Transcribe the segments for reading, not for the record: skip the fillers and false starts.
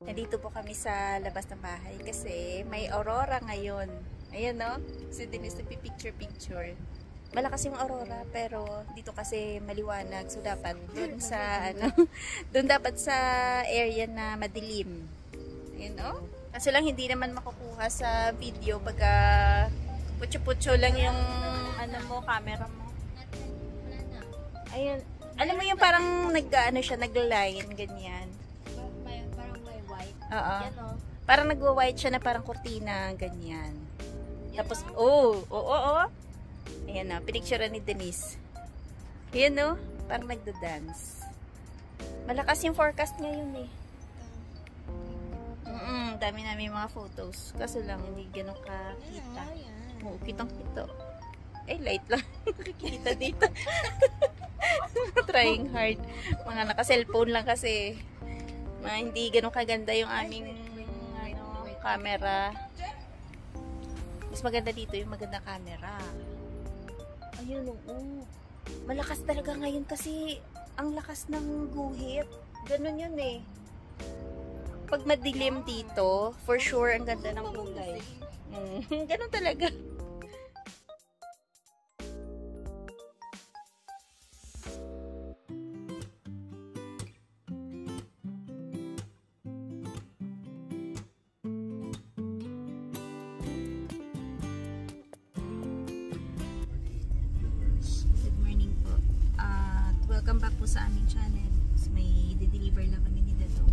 Nandito po kami sa labas ng bahay kasi may aurora ngayon. Ayan no, si Denise nagpi-picture-picture. Malakas yung aurora pero dito kasi maliwanag, so dapat dun sa dun dapat sa area na madilim. Ayan no. Kasi lang hindi naman makukuha sa video pagka putyo-putyo lang yung camera mo. Ayun. Alam mo yung parang nag-line ganyan. Parang may white. Oo. Yan o. Parang nagwa-white siya na parang kurtina, ganyan. Tapos, ayan na, pinicture ni Denise. Ayan no, parang nagda-dance. Malakas yung forecast ngayon eh. Dami namin mga photos. Kaso lang, hindi ganun kakita. Oo, kitang-kito. Eh, light lang. Nakikita dito. Trying hard. Mga naka-cellphone lang kasi. Hindi ganun kaganda yung aming camera. Mas maganda dito yung maganda camera. Ayun, oo. Malakas talaga ngayon kasi ang lakas ng guhit. Ganun yun eh. Pag madilim dito, for sure ang ganda ng kulay. Ganun talaga. Welcome back po sa aming channel. So, may de-deliver lang kami ni Dadong.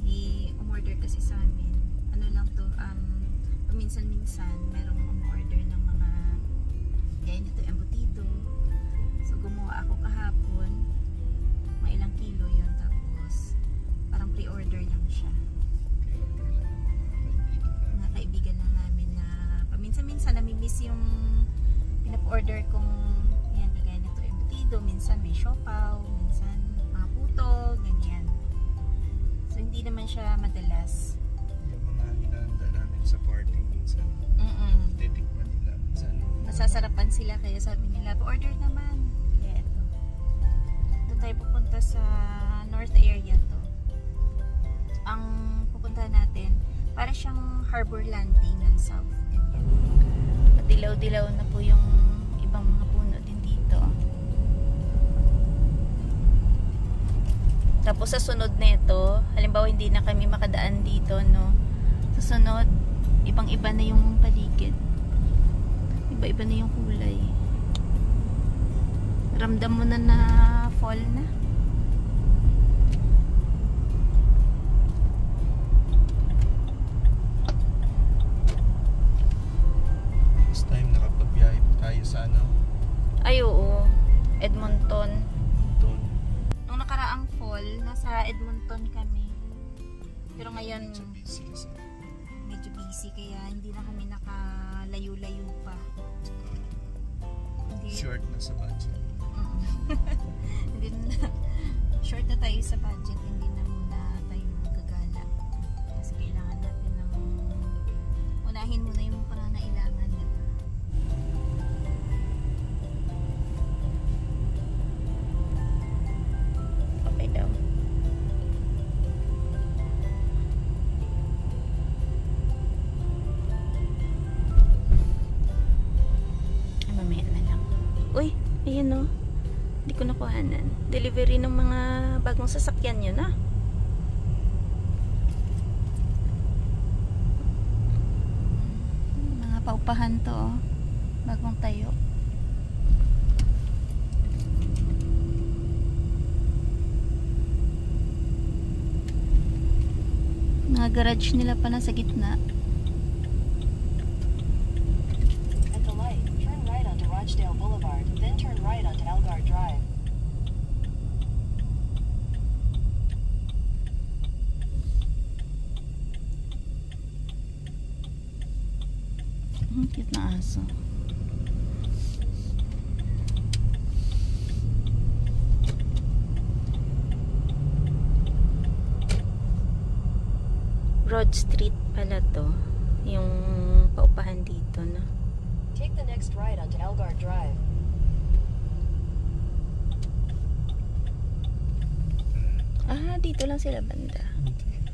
May umorder kasi sa amin. Ano lang to, paminsan-minsan merong umorder ng mga gaya nito, embutido. So gumawa ako kahapon. Mga ilang kilo yun. Tapos parang pre-order lang siya. Mga kaibigan lang namin na paminsan-minsan namimiss yung pinap-order kong minsan may siopaw, minsan mga puto, ganyan. So, hindi naman siya madalas. Yung mga hinahanda namin sa party minsan. Titikman nila minsan. Masasarapan sila kaya sabi nila, pa-order naman. Kaya ito. Doon tayo pupunta sa north area to. Ang pupunta natin, para siyang harbor landing ng south. Ganyan. Dilaw-dilaw na po yung ibang mga puno din dito. Tapos sa sunod nito, halimbawa hindi na kami makadaan dito, no. Sa sunod, ibang-iba na yung paligid. Iba-iba na yung kulay. Ramdam mo na na fall na. Last time nakapagbiyahe tayo sa Ay, oo. Edmonton. Nakaraang fall, nasa Edmonton kami. Pero ngayon medyo busy kaya hindi na kami nakalayo-layo pa. Short na sa budget. Hindi na. Short na tayo sa budget, hindi na muna tayo gagala. Kasi kailangan natin ng unahin muna yung pangangailangan, diba? Daw. Mamaya na lang. Uy, ayan o. Hindi ko nakuhanan. Delivery ng mga bagong sasakyan yun ah. Mga paupahan to oh. Bagong tayo. Mga garage nila pa na sa gitna. At the light, turn right onto Rochdale Boulevard, then turn right onto Elgar Drive. Cute na aso. Broad Street pala to, yung paupahan dito, no? Take the next right onto Elgar Drive. Ah, dito lang sila banda. Hindi.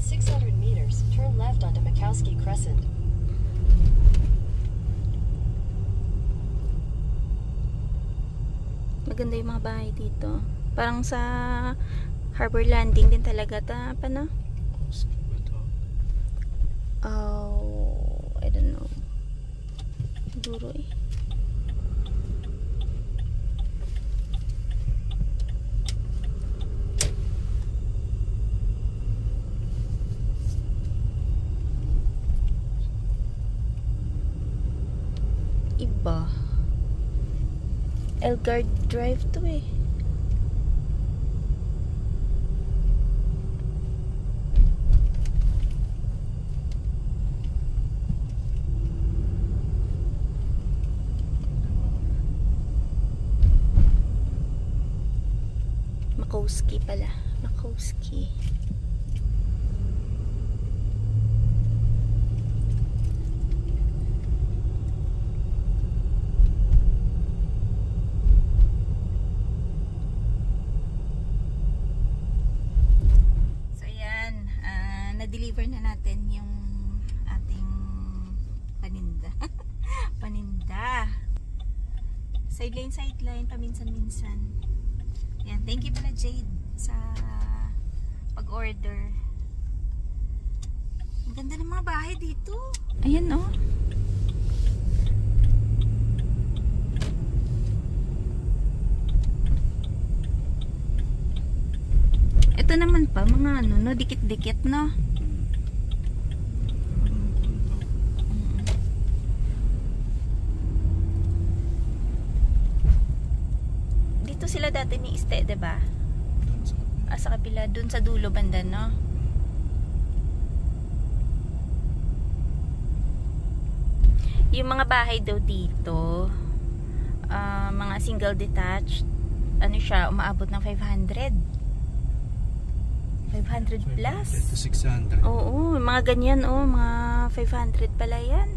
600 meters, turn left onto Mikowski Crescent. Maganda yung mga bahay dito. Parang sa Harbor Landing din talaga. Paano? Koski ba to? Oh, I don't know. Siguro eh. Iba. Elgard Drive to eh. Makowski pala. Makowski. Na-deliver na natin yung ating paninda. Paninda. Sideline, paminsan-minsan. Yan, thank you pala Jade sa pag-order. Ang ganda ng mga bahay dito. Ayan oh. Ito naman pa, mga ano, no, dikit-dikit, no? Dito sila dati ni Iste, diba? Sa kabila, dun sa dulo banda, no? Yung mga bahay daw dito, mga single detached, ano siya, umaabot ng 500 plus. To 600. Oo, mga ganyan, oh, mga 500 pala yan.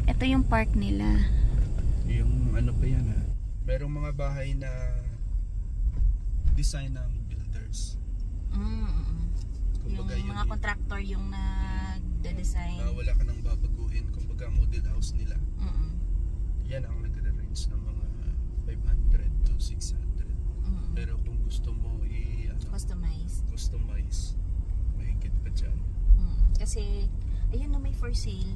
Ito yung park nila. Yung ano pa yan ha? Merong mga bahay na design ng builders. Yung Kumbaga, mga contractor yung nagde-design. wala ka nang babaguhin. Kumbaga model house nila. Yan ang nagre-range ng mga 500 to 600. Pero kung gusto mo customize, mahigit pa dyan. Kasi ayun no, may for sale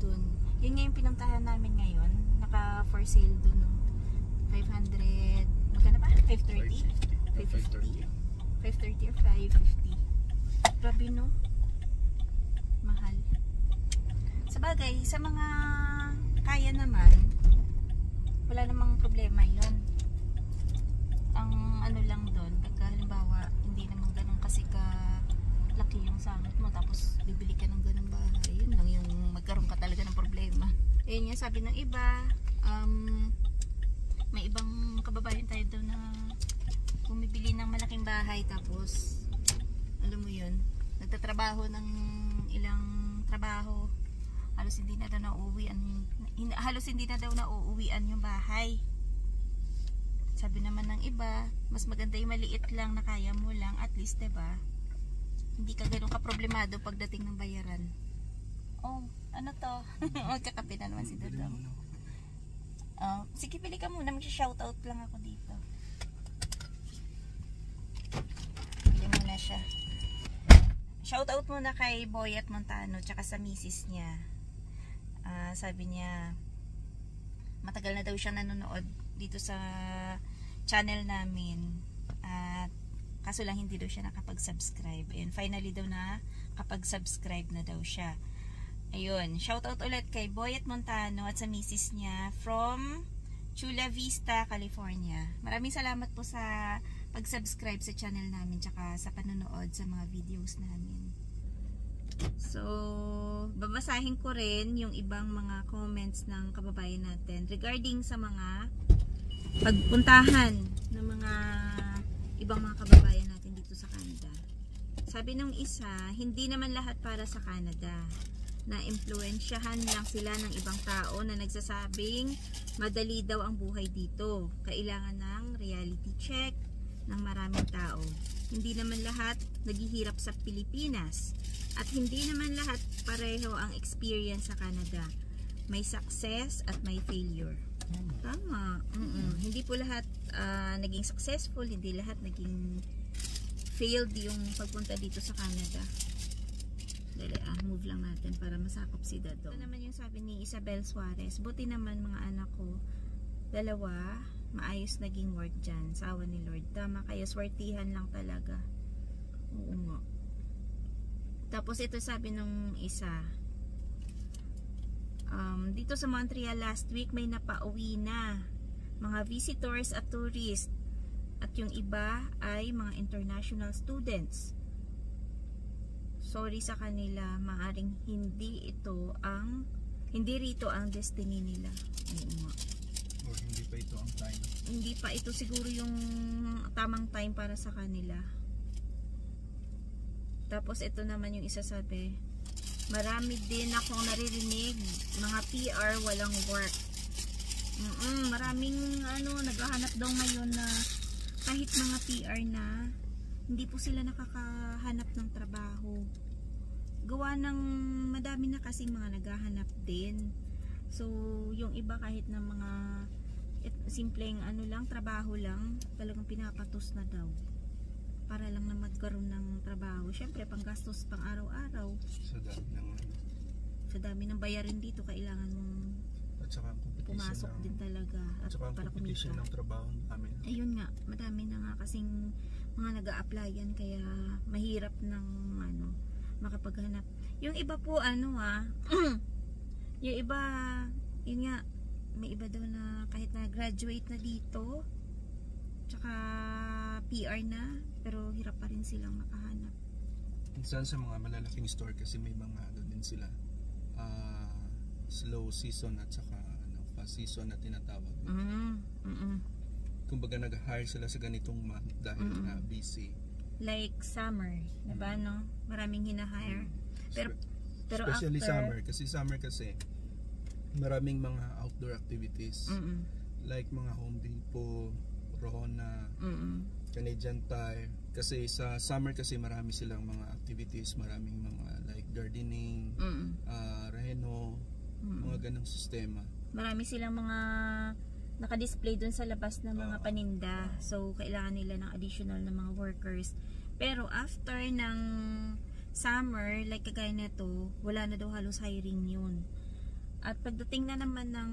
dun. Yun nga yung pinuntahan namin ngayon. Naka for sale dun, no? 500, magkano pa? 530? 530 or 550. Grabe, no? Mahal. Sabagay, sa mga kaya naman, wala namang problema yun. Ang ano lang doon, pagka halimbawa hindi naman ganun kasi laki yung sahod mo, tapos bibili ka ng ganung bahay, yun lang yung magkaroon ka talaga ng problema. Ayun yung sabi ng iba, may ibang kababayan tayo doon na bumibili ng malaking bahay, tapos alam mo yun, nagtatrabaho ng ilang trabaho, halos hindi na daw nauuwian yung bahay. Sabi naman ng iba, mas maganda yung maliit lang na kaya mo lang, at least, diba? Hindi ka ganun ka-problemado pagdating ng bayaran. Oh, ano to? Magkakape na naman si Dodong. Sige, pili ka muna. Mag-shoutout lang ako dito. Pili muna siya. Shoutout muna kay Boyet Montano tsaka sa misis niya. Sabi niya, matagal na daw siyang nanonood dito sa channel namin, at kaso lang hindi daw siya nakapag-subscribe. Ayun, finally daw na kapag-subscribe na daw siya. Ayun, shoutout ulit kay Boyet Montano at sa misis niya from Chula Vista, California. Maraming salamat po sa pag-subscribe sa channel namin tsaka sa panonood sa mga videos namin. So, babasahin ko rin yung ibang mga comments ng kababayan natin regarding sa mga pagpuntahan ng mga ibang mga kababayan natin dito sa Canada. Sabi nung isa, hindi naman lahat para sa Canada. Na-impluensyahan lang sila ng ibang tao na nagsasabing madali daw ang buhay dito. Kailangan ng reality check, ng maraming tao. Hindi naman lahat naghihirap sa Pilipinas at hindi naman lahat pareho ang experience sa Canada. May success at may failure. Tama. Hindi po lahat naging successful, hindi lahat naging failed yung pagpunta dito sa Canada. Dali, move lang natin para masakop si Dado. Ito naman yung sabi ni Isabel Suarez. Buti naman mga anak ko, dalawa, maayos naging work dyan sa awa ni Lord. Tama kayo, swertihan lang talaga. Oo nga. Tapos ito sabi nung isa, dito sa Montreal last week may napauwi na mga visitors at tourists at yung iba ay mga international students. Sorry sa kanila, maaring hindi rito ang destiny nila. Or hindi pa ito ang time. Hindi pa ito siguro yung tamang time para sa kanila. Tapos ito naman yung isa sabi, marami din akong naririnig mga PR walang work. Maraming naghahanap daw ngayon na kahit mga PR na hindi po sila nakakahanap ng trabaho. Gawa ng madami na kasing mga naghahanap din. So yung iba kahit na mga simpleng lang, trabaho lang, talagang pinapatos na daw para lang na magkaroon ng trabaho. Syempre panggastos pang araw-araw. Sa dami ng bayarin dito, kailangan mong at saka ang pumasok din talaga at saka ang para competition kumita. ng trabaho namin. Ayun nga, madami na nga kasing mga nag-a-applyan kaya mahirap ng makapaghanap. Yung iba po yung iba, yun nga, may iba daw na kahit na graduate na dito tsaka PR na, pero hirap pa rin silang makahanap. Minsan sa mga malalaking store kasi may mga din sila slow season at saka fast season na tinatawag. Kumbaga nag-hire sila sa ganitong month dahil na busy. Like summer, diba no? Maraming hina-hire. Pero especially after, summer kasi maraming mga outdoor activities. Like mga Home Depot, Rona, Canadian Tire. Kasi sa summer kasi marami silang mga activities, maraming mga like gardening, reno, mga ganong sistema. Marami silang mga naka-display dun sa labas ng mga paninda. So kailangan nila ng additional na mga workers. Pero after ng summer, like kagaya nito, wala na daw halos hiring yun. At pagdating na naman ng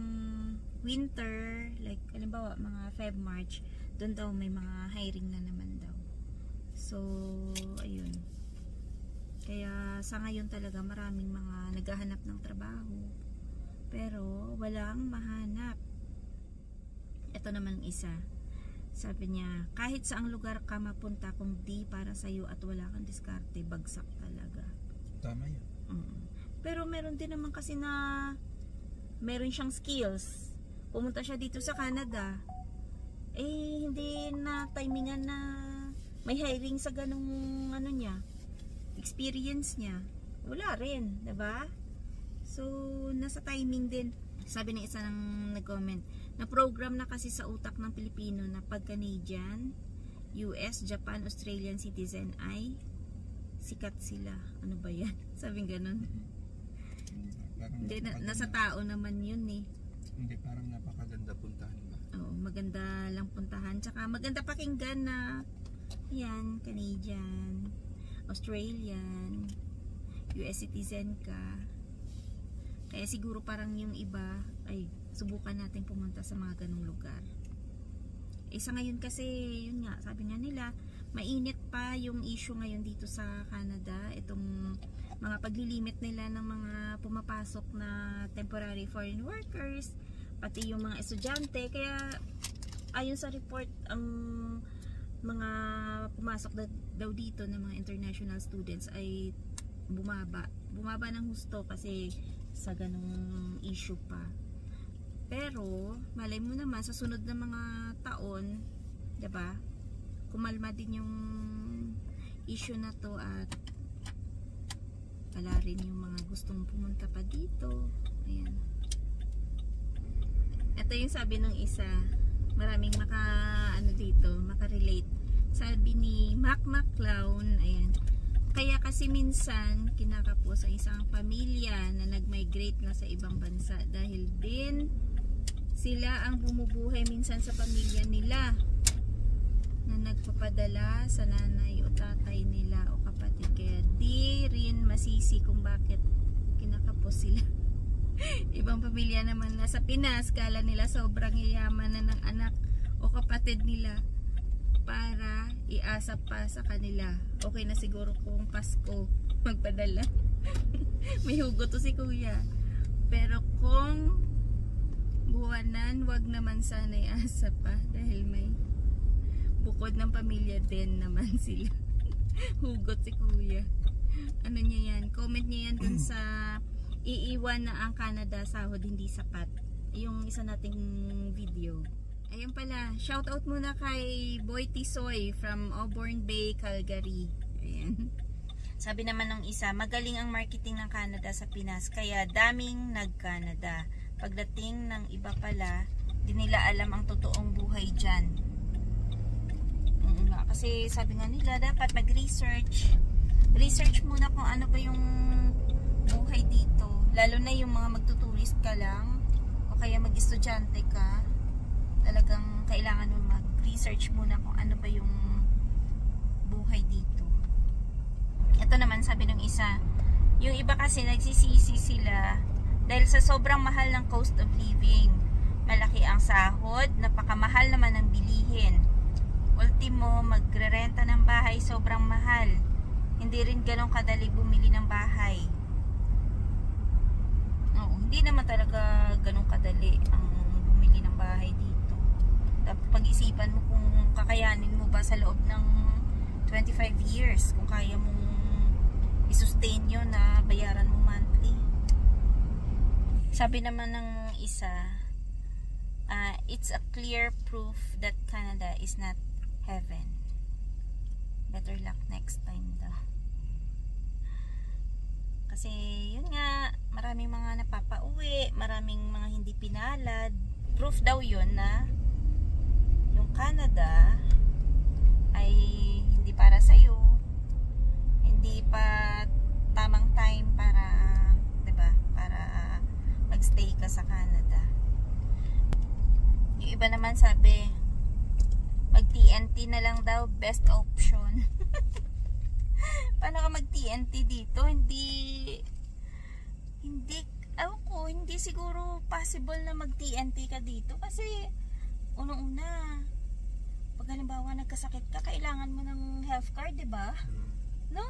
winter, like halimbawa mga Feb, March, doon daw may mga hiring na naman daw. So, ayun. Kaya sa ngayon talaga maraming mga naghahanap ng trabaho. Pero walang mahanap. Ito naman isa. Sabi niya, kahit saang lugar ka mapunta kung di para sa'yo at wala kang diskarte, bagsak talaga. Tama yan. Pero meron din naman kasi na meron siyang skills. Pumunta siya dito sa Canada. Hindi na timingan na may hiring sa ganung niya. Experience niya. Wala rin, 'di ba? So, nasa timing din. Sabi ng isa nang nag-comment, na program na kasi sa utak ng Pilipino na pag Canadian, US, Japan, Australian citizen ay sikat sila. Ano ba yan? Sabing ganun. Hindi, nasa tao naman yun eh. Hindi, parang napakaganda puntahan ba? Oo, maganda lang puntahan. Tsaka maganda pakinggan na yan, Canadian, Australian, US citizen ka. Kaya siguro parang yung iba ay subukan natin pumunta sa mga ganung lugar. Sa ngayon kasi, yun nga, sabi nga nila, mainit pa yung issue ngayon dito sa Canada. Itong mga paglilimit nila ng mga pumapasok na temporary foreign workers, pati yung mga estudyante. Kaya ayon sa report, ang mga pumasok daw dito ng mga international students ay bumaba ng husto kasi sa ganung issue pa. Pero malay mo naman sa sunod na mga taon, 'di ba? Kumalma din yung issue na to at wala rin yung mga gustong pumunta pa dito. Ayan. Ito yung sabi ng isa, maraming makarelate. Sabi ni Mac Clown, ayan. Kaya kasi minsan kinakapos ang isang pamilya na nag-migrate na sa ibang bansa dahil din sila ang bumubuhay minsan sa pamilya nila na nagpapadala sa nanay o tatay nila o kapatid. Kaya di rin masisi kung bakit kinakapos sila. Ibang pamilya naman nasa Pinas, kala nila sobrang yayaman na ng anak o kapatid nila para iasa pa sa kanila. Okay na siguro kung Pasko magpadala. May hugot to si kuya. Pero kung buwanan, wag naman sana iasa pa dahil may bukod ng pamilya din naman sila. Hugot si kuya. Ano niya yan? Comment niya yan dun sa iiwan na ang Canada sahod hindi sapat. Yung isa nating video. Ayun pala, shout out muna kay Boy Tisoy from Auburn Bay, Calgary. Ayan. Sabi naman ng isa, magaling ang marketing ng Canada sa Pinas, kaya daming nag-Canada. Pagdating ng iba pala, di nila alam ang totoong buhay dyan. Kasi sabi nga nila, dapat mag-research. Research muna kung ano ba yung buhay dito. Lalo na yung mga magtuturist ka lang o kaya mag-estudyante ka. Talagang kailangan mo mag-research muna kung ano ba yung buhay dito. Ito naman sabi ng isa, yung iba kasi nagsisisi sila dahil sa sobrang mahal ng cost of living. Malaki ang sahod, napakamahal naman ang bilihin. Ultimo, magre-renta ng bahay sobrang mahal. Hindi rin ganun kadali bumili ng bahay. Oo, hindi naman talaga ganun kadali ang bumili ng bahay dito. Dapat pag-isipan mo kung kakayanin mo ba sa loob ng 25 years, kung kaya mong i-sustain yun na bayaran mo monthly. Sabi naman ng isa, it's a clear proof that Canada is not heaven. Better luck next time daw. Kasi yun nga, maraming mga napapauwi, maraming mga hindi pinalad. Proof daw yun na yung Canada ay hindi para sa'yo. Hindi pa tamang time para, 'di ba? Para magstay ka sa Canada. Yung iba naman sabi, mag-TNT na lang daw, best option. Paano ka mag-TNT dito? Hindi siguro possible na mag-TNT ka dito kasi unang-una, pag halimbawa nagkasakit ka, kailangan mo ng health card, diba? No?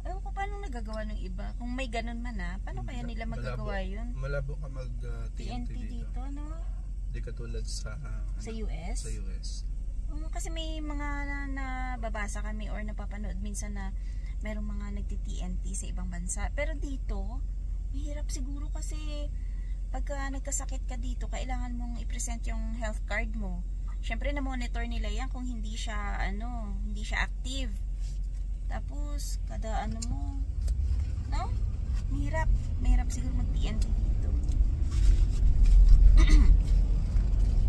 Ewan ko paano nagagawa ng iba. Kung may ganun man paano kaya nila magagawa yun? Malabo ka mag-TNT dito, no? Di katulad sa US? Sa US. Kasi may mga nababasa kami or napapanood minsan na merong mga nagti-TNT sa ibang bansa. Pero dito, mahirap siguro kasi pagka nagkasakit ka dito, kailangan mong i-present yung health card mo. Syempre na-monitor nila yan kung hindi siya active. Tapos, kada mo, no? Mahirap siguro mag-TNT dito.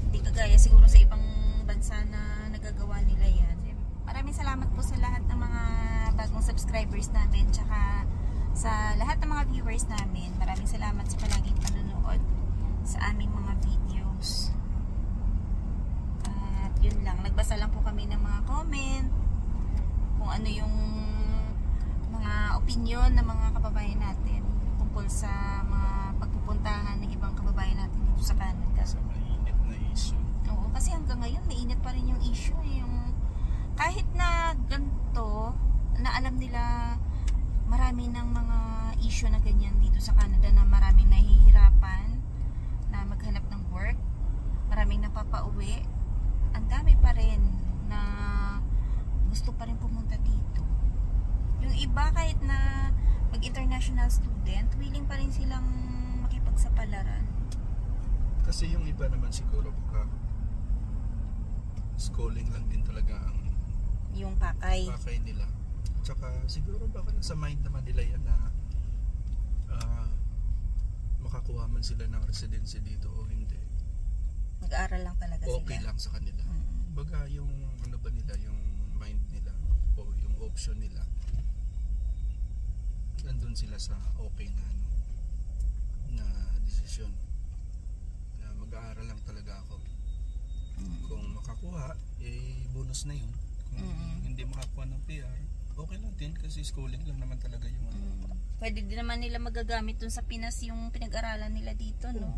Hindi kagaya siguro sa ibang bansa na nagagawa nila yan. Maraming salamat po sa lahat ng mga bagong subscribers namin, tsaka sa lahat ng mga viewers namin. Maraming salamat sa palaging panonood sa aming mga videos. At yun lang, nagbasa lang po kami ng mga comment, kung ano yung mga opinion ng mga kababayan natin tungkol sa mga pagpupuntahan ng ibang kababayan natin dito sa Canada. Sa mainit na issue. Oo, kasi hanggang ngayon mainit pa rin yung issue. Yung kahit na ganito, na alam nila marami ng mga issue na ganyan dito sa Canada, na maraming nahihirapan na maghanap ng work, maraming napapauwi, ang dami pa rin na gusto pa rin pumunta dito. Yung iba kahit na mag-international student, willing pa rin silang makipagsapalaran. Kasi yung iba naman siguro baka schooling lang din talaga ang Yung pakay nila. Tsaka siguro baka nasa mind naman nila yan na makakuha man sila ng residency dito o hindi. Mag-aaral lang talaga Okay sila. lang sa kanila. Baga yung ano ba nila, yung option nila, nandun sila sa okay na na desisyon na mag-aaral lang talaga ako. Kung makakuha, bonus na yun. Kung hindi makakuha ng PR, okay lang din kasi schooling lang naman talaga yung Pwede din naman nila magagamit dun sa Pinas yung pinag-aralan nila dito, no?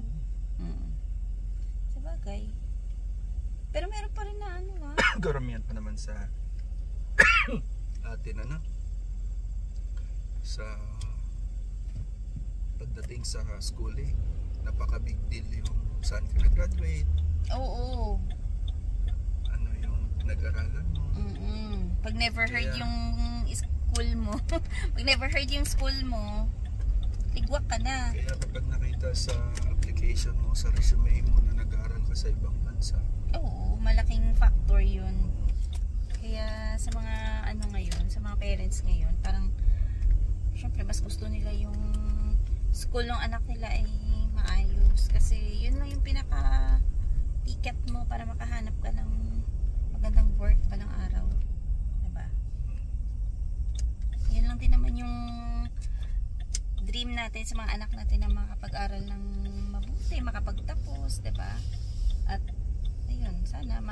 Sabagay. Pero meron pa rin na karamihan pa naman sa atin sa pagdating sa schooling, napaka big deal yung saan ka nag-graduate, Oo. ano yung nag-aralan mo. Pag never heard Kaya- yung school mo, pag never heard yung school mo, ligwak ka na. Kaya kapag nakita sa application mo, sa resume mo na nag-aaral ka sa ibang bansa, Oo, malaking factor yun. Kaya sa mga ngayon, sa mga parents ngayon, parang syempre mas gusto nila yung school ng anak nila ay maayos. Kasi yun lang yung pinaka ticket mo para makahanap ka ng magandang work balang araw. Diba? Yun lang din naman yung dream natin sa mga anak natin na makapag-aral ng mabuti, makapagtapos, diba? At ayun, sana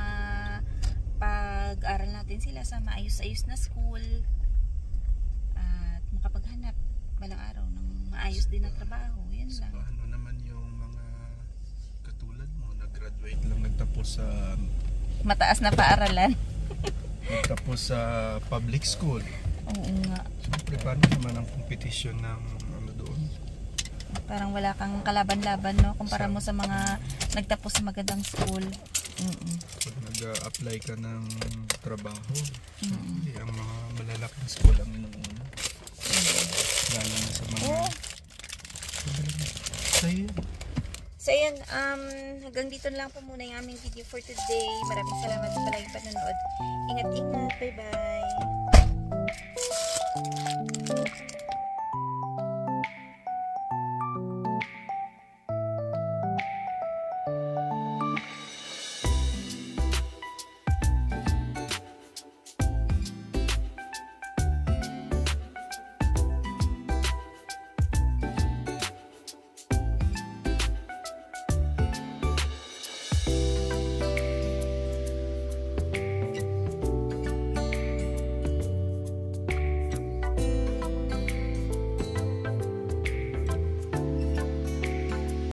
pag-aral natin sila sa maayos-ayos na school at makapaghanap balang araw ng maayos din na trabaho. Yun so, lang. ano naman yung mga katulad mo, nag-graduate lang, nagtapos sa nagtapos sa public school. Oo nga. Siyempre, paano naman ang competition ng doon? Parang wala kang kalaban-laban, no? Kumpara mo sa mga nagtapos sa magandang school. Pag nag-apply ka ng trabaho, ang mga malalaking school ang inuuna. Lalo na sa mga sa'yo. So yun, hanggang dito lang po muna yung aming video for today. Maraming salamat sa palaging panonood. Ingat-ingat. Bye-bye.